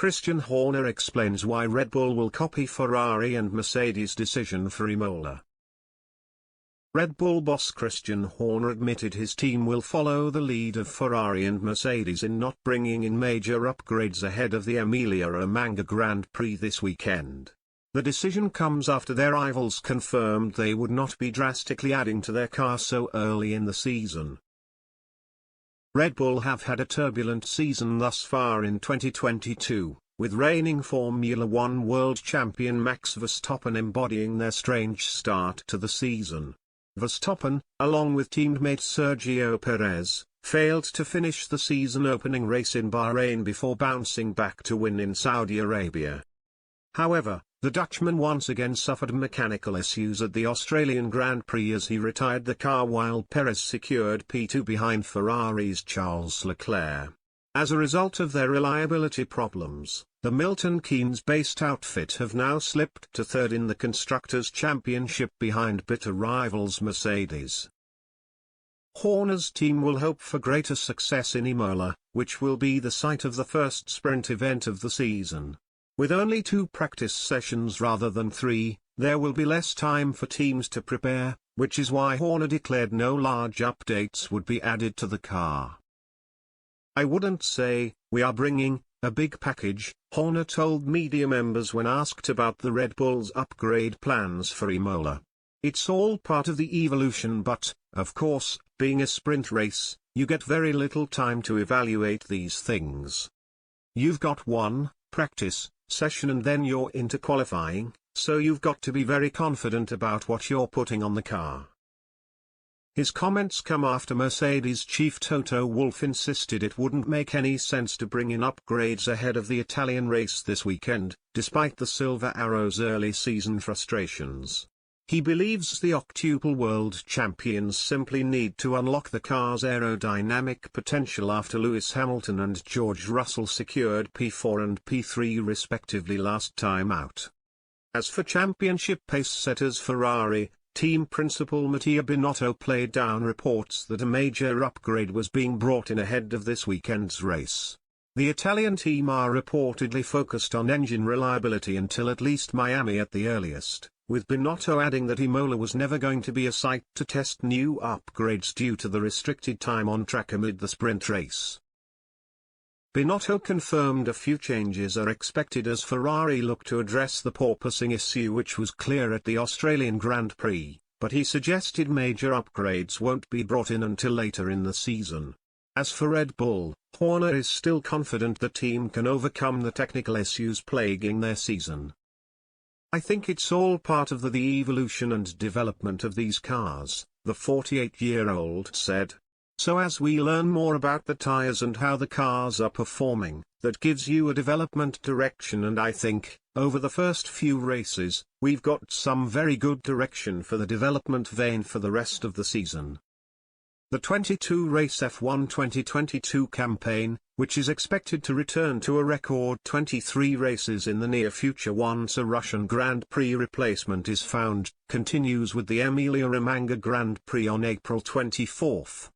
Christian Horner explains why Red Bull will copy Ferrari and Mercedes' decision for Imola. Red Bull boss Christian Horner admitted his team will follow the lead of Ferrari and Mercedes in not bringing in major upgrades ahead of the Emilia-Romagna Grand Prix this weekend. The decision comes after their rivals confirmed they would not be drastically adding to their car so early in the season. Red Bull have had a turbulent season thus far in 2022, with reigning Formula One world champion Max Verstappen embodying their strange start to the season. Verstappen, along with teammate Sergio Perez, failed to finish the season opening race in Bahrain before bouncing back to win in Saudi Arabia. However, the Dutchman once again suffered mechanical issues at the Australian Grand Prix as he retired the car while Perez secured P2 behind Ferrari's Charles Leclerc. As a result of their reliability problems, the Milton Keynes-based outfit have now slipped to third in the Constructors' Championship behind bitter rivals Mercedes. Horner's team will hope for greater success in Imola, which will be the site of the first sprint event of the season. With only 2 practice sessions rather than 3, there will be less time for teams to prepare, which is why Horner declared no large updates would be added to the car. "I wouldn't say, we are bringing a big package," Horner told media members when asked about the Red Bull's upgrade plans for Imola. "It's all part of the evolution, but, of course, being a sprint race, you get very little time to evaluate these things. You've got 1 practice session and then you're into qualifying, so you've got to be very confident about what you're putting on the car." His comments come after Mercedes chief Toto Wolff insisted it wouldn't make any sense to bring in upgrades ahead of the Italian race this weekend, despite the Silver Arrow's early season frustrations. He believes the octuple world champions simply need to unlock the car's aerodynamic potential after Lewis Hamilton and George Russell secured P4 and P3 respectively last time out. As for championship pace-setters Ferrari, team principal Mattia Binotto played down reports that a major upgrade was being brought in ahead of this weekend's race. The Italian team are reportedly focused on engine reliability until at least Miami at the earliest, with Binotto adding that Imola was never going to be a site to test new upgrades due to the restricted time on track amid the sprint race. Binotto confirmed a few changes are expected as Ferrari look to address the porpoising issue which was clear at the Australian Grand Prix, but he suggested major upgrades won't be brought in until later in the season. As for Red Bull, Horner is still confident the team can overcome the technical issues plaguing their season. "I think it's all part of the evolution and development of these cars," the 48-year-old said. "So as we learn more about the tires and how the cars are performing, that gives you a development direction, and I think, over the first few races, we've got some very good direction for the development vein for the rest of the season." The 22-race F1 2022 campaign, which is expected to return to a record 23 races in the near future once a Russian Grand Prix replacement is found, continues with the Emilia-Romagna Grand Prix on April 24.